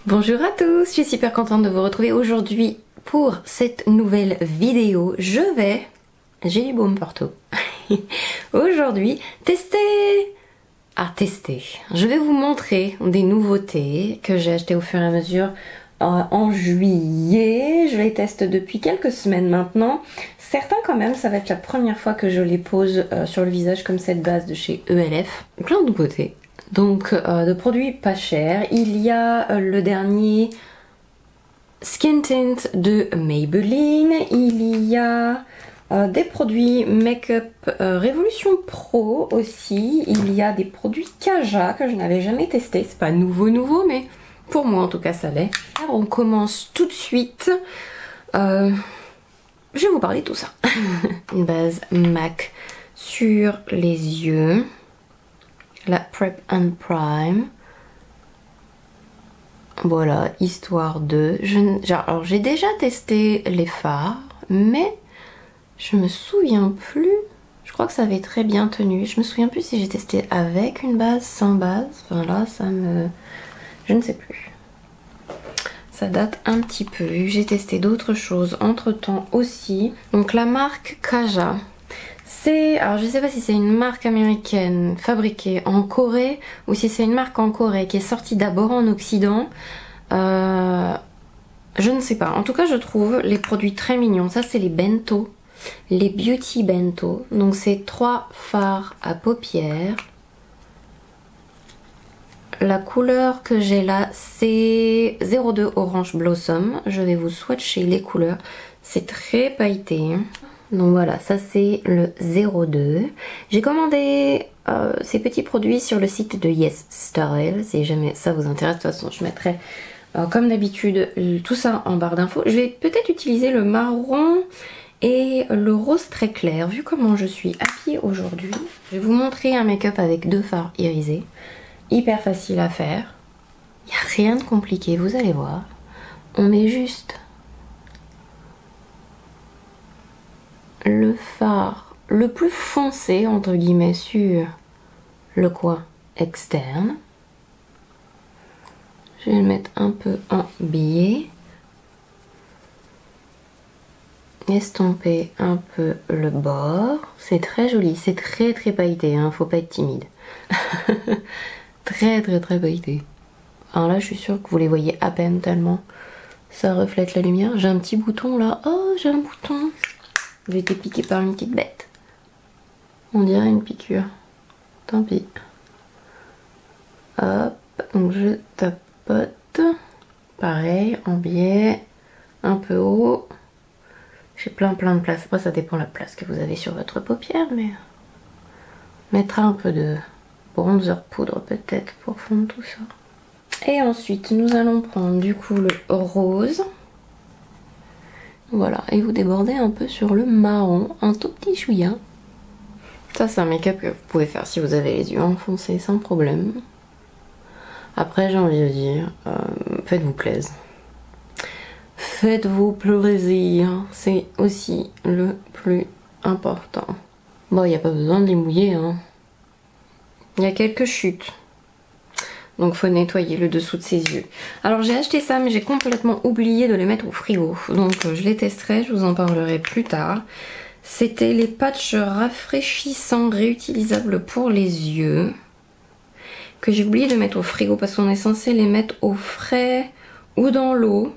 Bonjour à tous, je suis super contente de vous retrouver aujourd'hui pour cette nouvelle vidéo. J'ai du baume partout. Aujourd'hui, tester. Je vais vous montrer des nouveautés que j'ai achetées au fur et à mesure en juillet. Je les teste depuis quelques semaines maintenant. Certains quand même, ça va être la première fois que je les pose sur le visage comme cette base de chez ELF. Plein de nouveautés. Donc de produits pas chers. Il y a le dernier Skin Tint de Maybelline. Il y a des produits Make-up Révolution Pro aussi. Il y a des produits Kaja que je n'avais jamais testé. C'est pas nouveau, mais pour moi en tout cas ça l'est. Alors on commence tout de suite. Je vais vous parler de tout ça. Une base MAC sur les yeux. La Prep and Prime. Voilà, histoire de... Alors j'ai déjà testé les fards, mais je me souviens plus. Je crois que ça avait très bien tenu. Je me souviens plus si j'ai testé avec une base, sans base. Enfin là, je ne sais plus. Ça date un petit peu. J'ai testé d'autres choses entre temps aussi. Donc la marque Kaja. Alors je sais pas si c'est une marque américaine fabriquée en Corée ou si c'est une marque en Corée qui est sortie d'abord en Occident. Je ne sais pas. En tout cas je trouve les produits très mignons. Ça c'est les bento, les beauty bento. Donc c'est 3 fards à paupières. La couleur que j'ai là c'est 02 Orange Blossom. Je vais vous swatcher les couleurs. C'est très pailleté. Donc voilà, ça c'est le 02. J'ai commandé ces petits produits sur le site de Yes Style. Si jamais ça vous intéresse, de toute façon je mettrai comme d'habitude tout ça en barre d'infos. Je vais peut-être utiliser le marron et le rose très clair. Vu comment je suis habillée aujourd'hui, je vais vous montrer un make-up avec 2 fards irisés. Hyper facile à faire. Il n'y a rien de compliqué, vous allez voir. On met juste le fard le plus foncé entre guillemets sur le coin externe. Je vais le mettre un peu en biais, estomper un peu le bord. C'est très joli, c'est très pailleté, hein, faut pas être timide. très pailleté. Alors là je suis sûre que vous les voyez à peine tellement ça reflète la lumière. J'ai un petit bouton là, oh j'ai un bouton. J'ai été piquée par une petite bête. On dirait une piqûre. Tant pis. Hop, donc je tapote. Pareil, en biais, un peu haut. J'ai plein de place. Après ça dépend de la place que vous avez sur votre paupière, mais on mettra un peu de bronzer poudre peut-être pour fondre tout ça. Et ensuite nous allons prendre du coup le rose. Voilà, et vous débordez un peu sur le marron, un tout petit chouïa. Ça c'est un make-up que vous pouvez faire si vous avez les yeux enfoncés sans problème. Après j'ai envie de dire, faites-vous plaisir. Faites-vous plaisir, c'est aussi le plus important. Bon, il n'y a pas besoin de les mouiller, hein. Il y a quelques chutes. Donc faut nettoyer le dessous de ses yeux. Alors j'ai acheté ça mais j'ai complètement oublié de les mettre au frigo. Donc je les testerai, je vous en parlerai plus tard. C'était les patchs rafraîchissants réutilisables pour les yeux. Que j'ai oublié de mettre au frigo parce qu'on est censé les mettre au frais ou dans l'eau.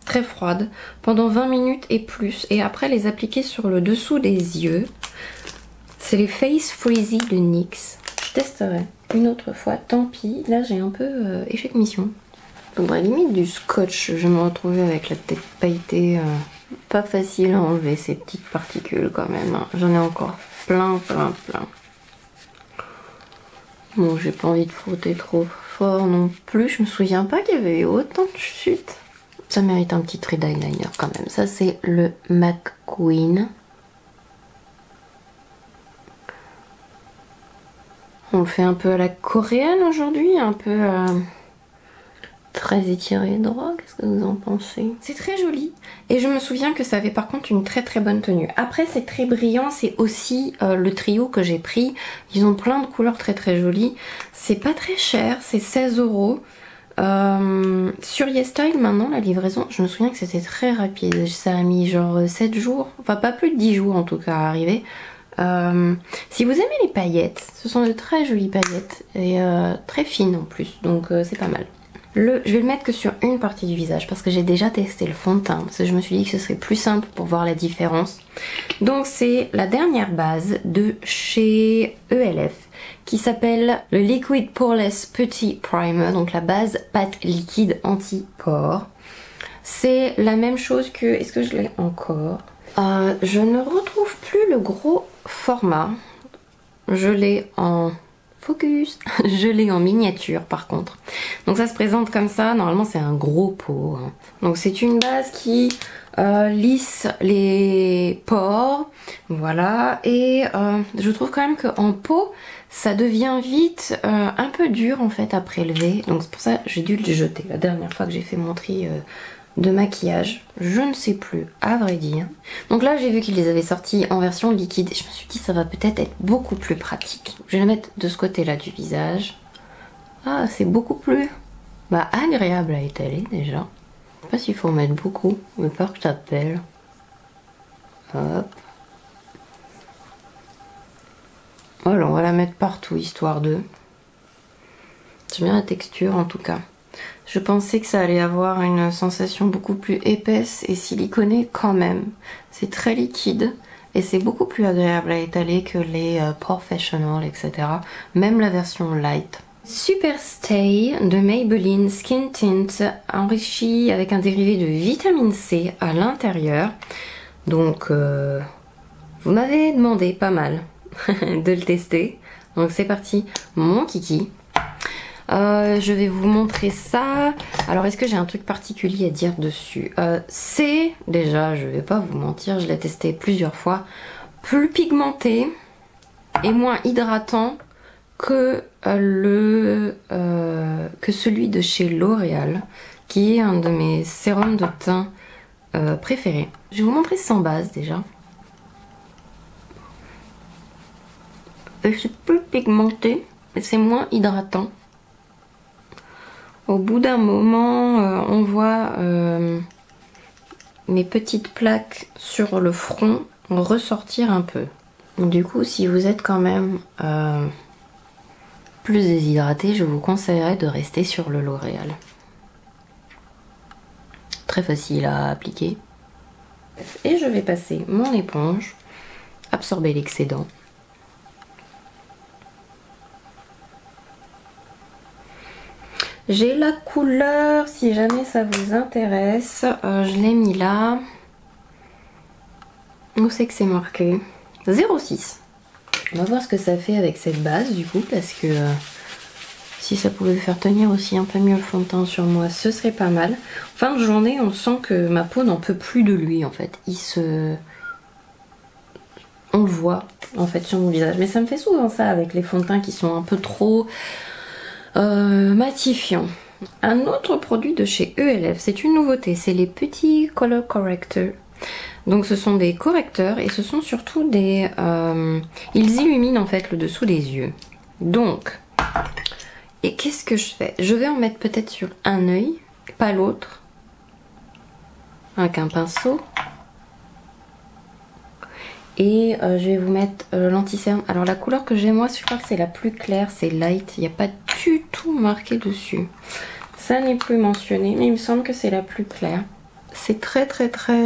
Très froide. Pendant 20 minutes et plus. Et après les appliquer sur le dessous des yeux. C'est les Face Freezy de NYX. Je testerai une autre fois, tant pis. Là j'ai un peu échec mission. Faudrait limite du scotch. Je vais me retrouver avec la tête pailletée. Pas facile à enlever ces petites particules quand même. Hein. J'en ai encore plein. Bon, j'ai pas envie de frotter trop fort non plus. Je me souviens pas qu'il y avait autant de chutes. Ça mérite un petit trait d'eyeliner quand même. Ça c'est le McQueen. On le fait un peu à la coréenne aujourd'hui, un peu très étiré droit, qu'est-ce que vous en pensez? C'est très joli. Et je me souviens que ça avait par contre une très très bonne tenue. Après c'est très brillant, c'est aussi le trio que j'ai pris. Ils ont plein de couleurs très très jolies. C'est pas très cher, c'est 16 €. Sur YesStyle maintenant la livraison, je me souviens que c'était très rapide. Ça a mis genre 7 jours, enfin pas plus de 10 jours en tout cas à arriver. Si vous aimez les paillettes, ce sont de très jolies paillettes et très fines en plus, donc c'est pas mal. Je vais le mettre que sur une partie du visage parce que j'ai déjà testé le fond de teint, parce que je me suis dit que ce serait plus simple pour voir la différence. Donc c'est la dernière base de chez ELF qui s'appelle le Liquid Poreless Petit Primer, donc la base pâte liquide anti-pores. C'est la même chose que... Est-ce que je l'ai encore? Je ne retrouve plus le gros format. Je l'ai en focus. Je l'ai en miniature par contre. Donc ça se présente comme ça. Normalement c'est un gros pot. Hein. Donc c'est une base qui lisse les pores. Voilà. Et je trouve quand même qu'en peau, ça devient vite un peu dur en fait à prélever. Donc c'est pour ça que j'ai dû le jeter. La dernière fois que j'ai fait mon tri de maquillage, je ne sais plus à vrai dire. Donc là j'ai vu qu'ils les avaient sortis en version liquide et je me suis dit ça va peut-être être beaucoup plus pratique. Je vais la mettre de ce côté là du visage. Ah c'est beaucoup plus agréable à étaler déjà. Je sais pas s'il faut en mettre beaucoup, mais peur que ça pèle. Hop. Voilà, on va la mettre partout histoire de... J'aime bien la texture en tout cas. Je pensais que ça allait avoir une sensation beaucoup plus épaisse et siliconée quand même. C'est très liquide et c'est beaucoup plus agréable à étaler que les Professional, etc. Même la version light. Super Stay de Maybelline Skin Tint enrichi avec un dérivé de vitamine C à l'intérieur. Donc vous m'avez demandé pas mal de le tester. Donc c'est parti, mon kiki. Je vais vous montrer ça. Alors est-ce que j'ai un truc particulier à dire dessus? C'est déjà, je vais pas vous mentir, je l'ai testé plusieurs fois, plus pigmenté et moins hydratant que celui de chez L'Oréal, qui est un de mes sérums de teint préférés. Je vais vous montrer sans base déjà. C'est plus pigmenté et c'est moins hydratant. Au bout d'un moment, on voit mes petites plaques sur le front ressortir un peu. Du coup, si vous êtes quand même plus déshydraté, je vous conseillerais de rester sur le L'Oréal. Très facile à appliquer. Et je vais passer mon éponge, absorber l'excédent. J'ai la couleur, si jamais ça vous intéresse, je l'ai mis là. Où c'est que c'est marqué? 06. On va voir ce que ça fait avec cette base du coup, parce que si ça pouvait faire tenir aussi un peu mieux le fond de teint sur moi, ce serait pas mal. En fin de journée, on sent que ma peau n'en peut plus de lui en fait. On le voit en fait sur mon visage. Mais ça me fait souvent ça avec les fonds de teint qui sont un peu trop... matifiant. Un autre produit de chez ELF, c'est une nouveauté, c'est les petits color correctors. Donc ce sont des correcteurs et ce sont surtout des... ils illuminent en fait le dessous des yeux. Donc, et qu'est-ce que je fais? Je vais en mettre peut-être sur un œil, pas l'autre, avec un pinceau. Et je vais vous mettre l'anti-cerne. Alors la couleur que j'ai moi, je crois que c'est la plus claire, c'est light. Il n'y a pas du tout marqué dessus. Ça n'est plus mentionné, mais il me semble que c'est la plus claire. C'est très très très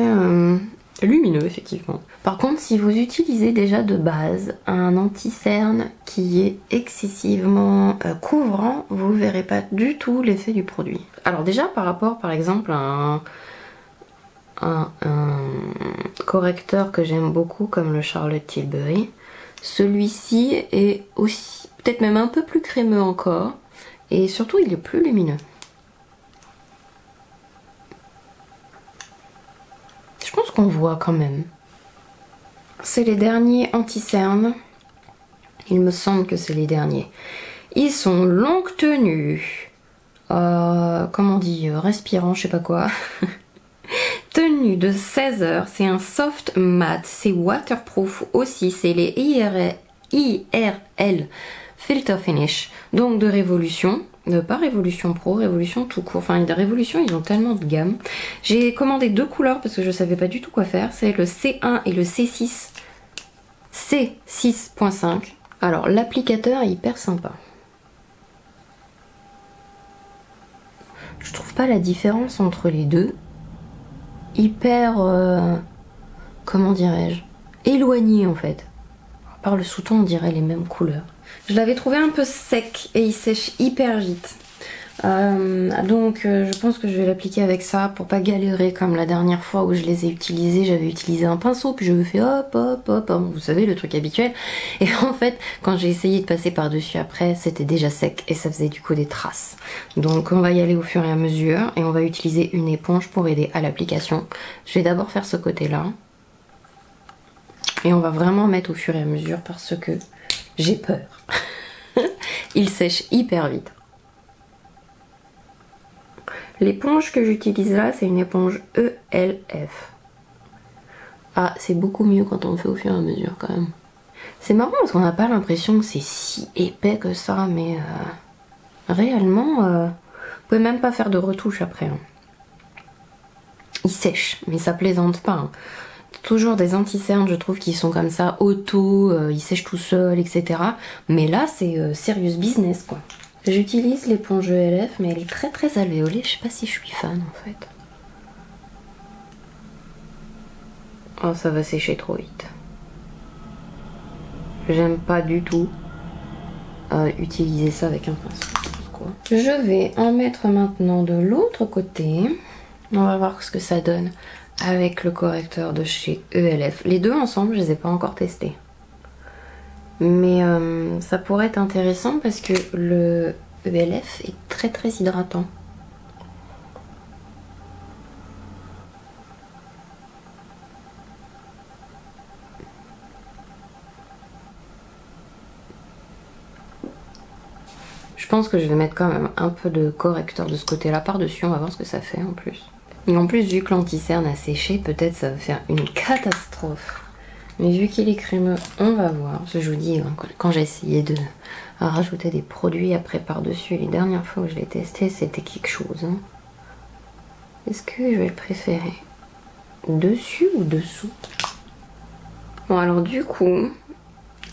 lumineux effectivement. Par contre, si vous utilisez déjà de base un anti-cerne qui est excessivement couvrant, vous ne verrez pas du tout l'effet du produit. Alors déjà par rapport par exemple à un correcteur que j'aime beaucoup comme le Charlotte Tilbury, celui-ci est aussi peut-être même un peu plus crémeux encore et surtout il est plus lumineux. Je pense qu'on voit quand même. C'est les derniers anti-cernes, il me semble que c'est les derniers. Ils sont longue tenue, comment on dit, respirant, je sais pas quoi. Tenue de 16 heures, c'est un soft matte, c'est waterproof aussi, c'est les IRL Filter Finish, donc de Révolution, pas Révolution Pro, Révolution tout court, enfin de Révolution ils ont tellement de gamme. J'ai commandé 2 couleurs parce que je savais pas du tout quoi faire, c'est le C1 et le C6, C6.5. Alors l'applicateur est hyper sympa. Je trouve pas la différence entre les deux. Hyper, comment dirais-je, éloigné en fait. Par le sous-ton on dirait les mêmes couleurs. Je l'avais trouvé un peu sec et il sèche hyper vite. Donc je pense que je vais l'appliquer avec ça pour pas galérer comme la dernière fois où je les ai utilisés. J'avais utilisé un pinceau puis je me fais hop hop hop, vous savez le truc habituel. Et en fait quand j'ai essayé de passer par dessus après c'était déjà sec et ça faisait du coup des traces. Donc on va y aller au fur et à mesure et on va utiliser une éponge pour aider à l'application. Je vais d'abord faire ce côté là et on va vraiment mettre au fur et à mesure parce que j'ai peur. Il sèche hyper vite. L'éponge que j'utilise là, c'est une éponge ELF. Ah, c'est beaucoup mieux quand on le fait au fur et à mesure quand même. C'est marrant parce qu'on n'a pas l'impression que c'est si épais que ça, mais réellement, vous pouvez même pas faire de retouche après. Hein. Il sèche, mais ça plaisante pas. Hein. Toujours des anti-cernes, je trouve, qui sont comme ça, auto, ils sèchent tout seuls, etc. Mais là, c'est serious business, quoi. J'utilise l'éponge ELF, mais elle est très très alvéolée. Je sais pas si je suis fan, en fait. Oh, ça va sécher trop vite. J'aime pas du tout utiliser ça avec un pinceau. Je vais en mettre maintenant de l'autre côté. On va voir ce que ça donne avec le correcteur de chez ELF. Les deux ensemble, je les ai pas encore testés. Mais ça pourrait être intéressant parce que le ELF est très très hydratant. Je pense que je vais mettre quand même un peu de correcteur de ce côté-là par-dessus. On va voir ce que ça fait en plus. Et en plus, vu que l'anti-cerne a séché, peut-être ça va faire une catastrophe. Mais vu qu'il est crémeux, on va voir. Je vous dis, hein, quand j'ai essayé de rajouter des produits après par-dessus, les dernières fois où je l'ai testé, c'était quelque chose. Hein. Est-ce que je vais le préférer dessus ou dessous? Bon, alors du coup,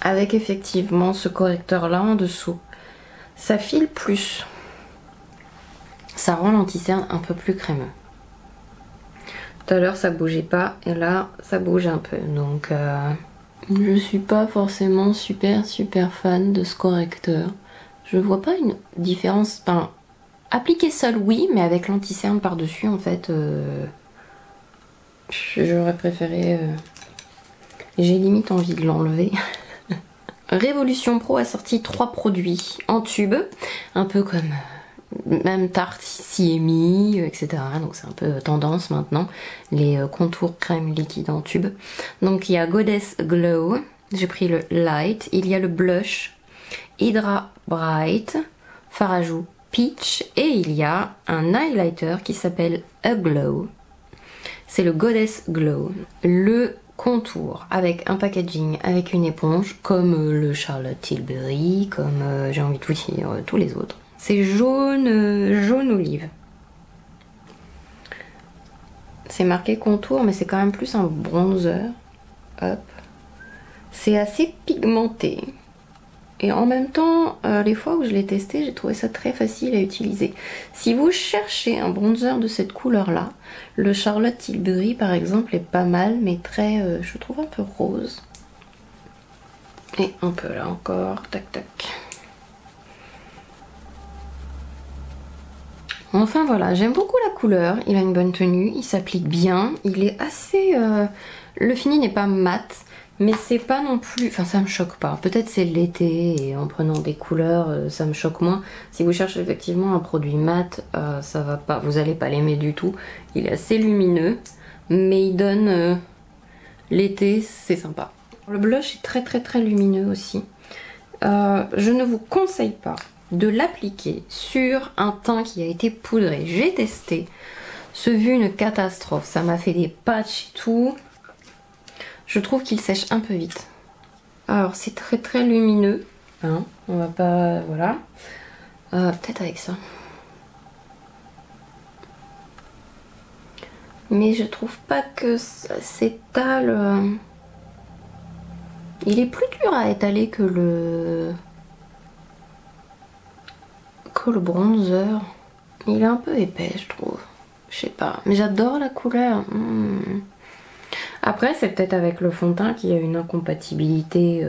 avec effectivement ce correcteur-là en dessous, ça file plus. Ça rend l'anti-cerne un peu plus crémeux. Tout à l'heure ça bougeait pas et là ça bouge un peu, donc je suis pas forcément super fan de ce correcteur. Je vois pas une différence, enfin appliquer seul oui, mais avec l'anti-cerne par dessus en fait j'aurais préféré, j'ai limite envie de l'enlever. Révolution Pro a sorti 3 produits en tube, un peu comme même Tarte CMI, etc. Donc c'est un peu tendance maintenant, les contours crème liquide en tube. Donc il y a Goddess Glow, j'ai pris le Light, il y a le Blush, Hydra Bright, fard à joues Peach, et il y a un highlighter qui s'appelle A Glow. C'est le Goddess Glow. Le contour avec un packaging, avec une éponge, comme le Charlotte Tilbury, comme j'ai envie de vous dire tous les autres. C'est jaune olive. C'est marqué contour, mais c'est quand même plus un bronzer. Hop. C'est assez pigmenté. Et en même temps, les fois où je l'ai testé, j'ai trouvé ça très facile à utiliser. Si vous cherchez un bronzer de cette couleur-là, le Charlotte Tilbury par exemple est pas mal, mais très, je trouve un peu rose. Et un peu là encore, tac tac. Enfin voilà, j'aime beaucoup la couleur, il a une bonne tenue, il s'applique bien, il est assez... le fini n'est pas mat, mais c'est pas non plus... Enfin ça me choque pas, peut-être c'est l'été et en prenant des couleurs ça me choque moins. Si vous cherchez effectivement un produit mat, ça va pas, vous allez pas l'aimer du tout. Il est assez lumineux, mais il donne... l'été, c'est sympa. Le blush est très lumineux aussi. Je ne vous conseille pas de l'appliquer sur un teint qui a été poudré. J'ai testé, ce vu une catastrophe, ça m'a fait des patchs et tout. Je trouve qu'il sèche un peu vite. Alors c'est très très lumineux, hein, on va pas, voilà. Peut-être avec ça. Mais je trouve pas que ça s'étale. Il est plus dur à étaler que le bronzer. Il est un peu épais, je trouve. Je sais pas, mais j'adore la couleur. Après, c'est peut-être avec le fond de teint qu'il y a une incompatibilité.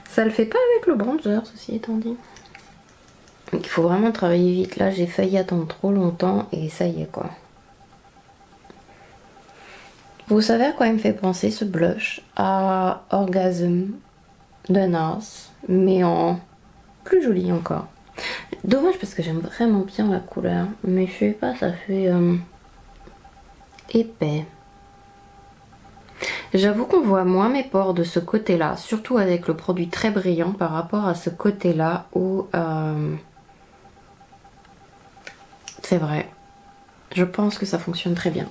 Ça le fait pas avec le bronzer, ceci étant dit. Donc il faut vraiment travailler vite. Là, j'ai failli attendre trop longtemps et ça y est quoi. Vous savez à quoi il me fait penser ce blush? À Orgasm de NARS, mais en plus joli encore. Dommage parce que j'aime vraiment bien la couleur, mais je sais pas, ça fait épais. J'avoue qu'on voit moins mes pores de ce côté-là, surtout avec le produit très brillant par rapport à ce côté-là où... c'est vrai, je pense que ça fonctionne très bien.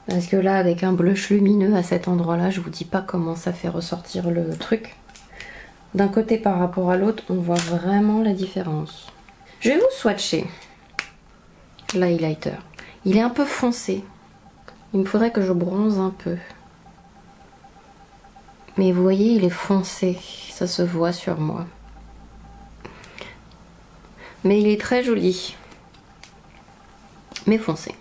Parce que là, avec un blush lumineux à cet endroit-là, je vous dis pas comment ça fait ressortir le truc. D'un côté par rapport à l'autre, on voit vraiment la différence. Je vais vous swatcher l'highlighter. Il est un peu foncé. Il me faudrait que je bronze un peu. Mais vous voyez, il est foncé. Ça se voit sur moi. Mais il est très joli. Mais foncé.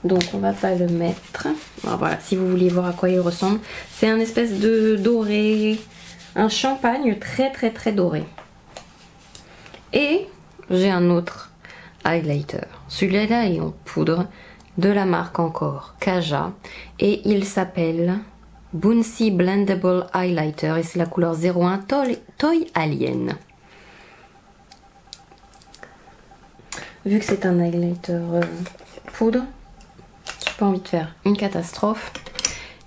Donc on va pas le mettre. Alors voilà, si vous voulez voir à quoi il ressemble. C'est un espèce de doré. Un champagne très très très doré. Et j'ai un autre highlighter. Celui-là est en poudre. De la marque encore Kaja. Et il s'appelle Bouncy Blendable Highlighter. Et c'est la couleur 01 Toy Alien. Vu que c'est un highlighter poudre, j'ai pas envie de faire une catastrophe.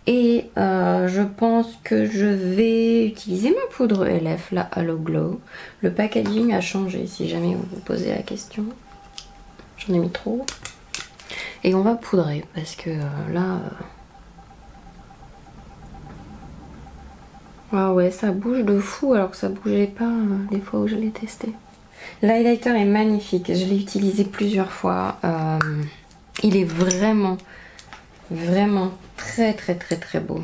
Et je pense que je vais utiliser ma poudre LF, la Halo Glow. Le packaging a changé si jamais vous vous posez la question. J'en ai mis trop. Et on va poudrer parce que là... ah ouais, ça bouge de fou alors que ça bougeait pas les fois où je l'ai testé. L'highlighter est magnifique, je l'ai utilisé plusieurs fois. Il est vraiment, vraiment très très très très beau.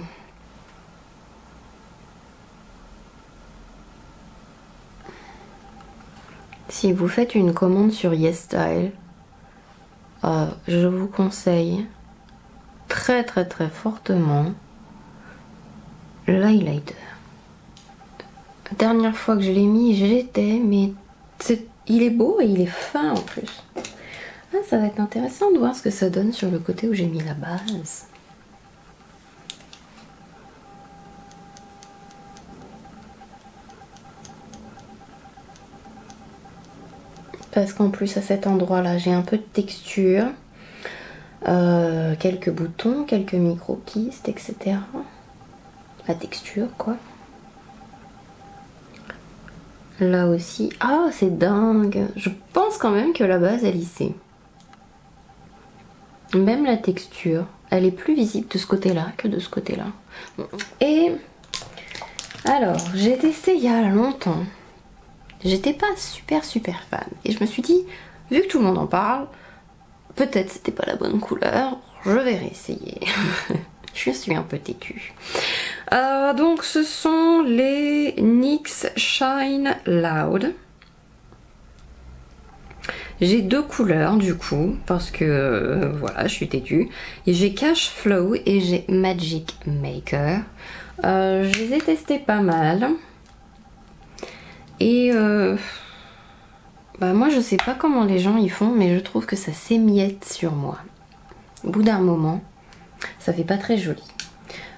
Si vous faites une commande sur YesStyle, je vous conseille très très très fortement l'highlighter. La dernière fois que je l'ai mis, je l'étais, mais il est beau et il est fin en plus. Ah, ça va être intéressant de voir ce que ça donne sur le côté où j'ai mis la base. Parce qu'en plus à cet endroit là j'ai un peu de texture, quelques boutons, quelques micro-kystes, etc. La texture quoi. Là aussi, ah c'est dingue. Je pense quand même que la base est lissée. Même la texture, elle est plus visible de ce côté-là que de ce côté-là. Et alors, j'ai testé il y a longtemps. J'étais pas super fan. Et je me suis dit, vu que tout le monde en parle, peut-être c'était pas la bonne couleur, je vais réessayer. Je suis un peu têtue. Donc ce sont les NYX Shine Loud. J'ai deux couleurs du coup, parce que voilà, je suis têtue. J'ai Cash Flow et j'ai Magic Maker. Je les ai testés pas mal. Et moi je sais pas comment les gens y font, mais je trouve que ça s'émiette sur moi. Au bout d'un moment, ça fait pas très joli.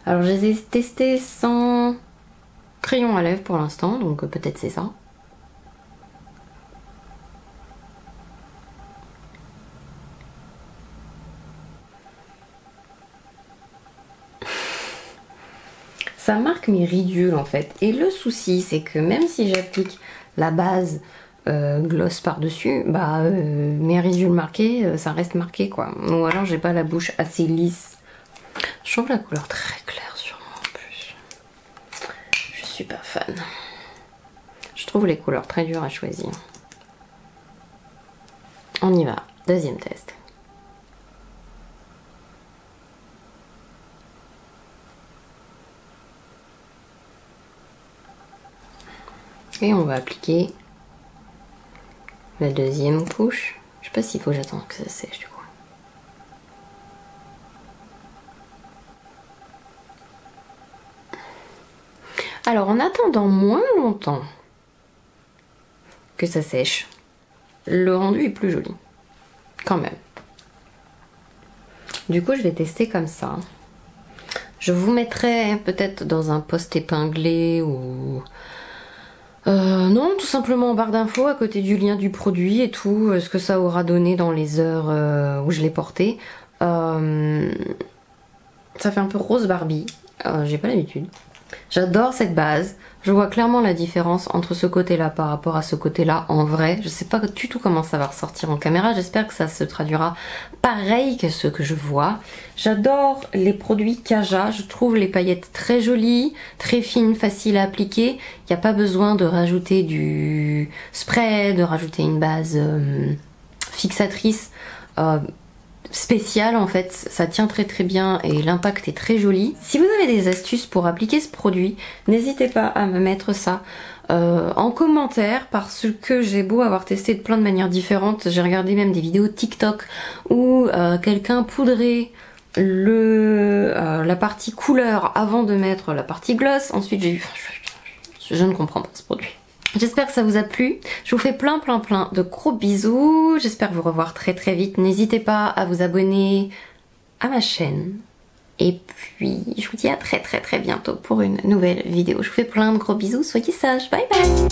Alors je les ai testés sans crayon à lèvres pour l'instant, donc peut-être c'est ça. Ça marque mes ridules en fait. Et le souci c'est que même si j'applique la base gloss par-dessus, bah mes ridules marquées, ça reste marqué quoi. Ou alors j'ai pas la bouche assez lisse. Je trouve la couleur très claire sur moi en plus. Je suis pas fan. Je trouve les couleurs très dures à choisir. On y va, deuxième test. Et on va appliquer la deuxième couche. Je sais pas s'il faut que j'attende que ça sèche du coup. Alors en attendant moins longtemps que ça sèche, le rendu est plus joli. Quand même. Du coup je vais tester comme ça. Je vous mettrai peut-être dans un post épinglé ou... non, tout simplement en barre d'infos à côté du lien du produit et tout, ce que ça aura donné dans les heures où je l'ai porté. Ça fait un peu rose Barbie, j'ai pas l'habitude. J'adore cette base, je vois clairement la différence entre ce côté-là par rapport à ce côté-là en vrai. Je sais pas du tout comment ça va ressortir en caméra, j'espère que ça se traduira pareil que ce que je vois. J'adore les produits Kaja, je trouve les paillettes très jolies, très fines, faciles à appliquer. Il n'y a pas besoin de rajouter du spray, de rajouter une base fixatrice spéciale en fait, ça tient très très bien et l'impact est très joli. Si vous avez des astuces pour appliquer ce produit, n'hésitez pas à me mettre ça en commentaire parce que j'ai beau avoir testé de plein de manières différentes, j'ai regardé même des vidéos TikTok où quelqu'un poudrait la partie couleur avant de mettre la partie gloss. Ensuite j'ai eu... Je ne comprends pas ce produit. J'espère que ça vous a plu. Je vous fais plein de gros bisous. J'espère vous revoir très très vite. N'hésitez pas à vous abonner à ma chaîne. Et puis je vous dis à très bientôt pour une nouvelle vidéo. Je vous fais plein de gros bisous. Soyez sages. Bye bye.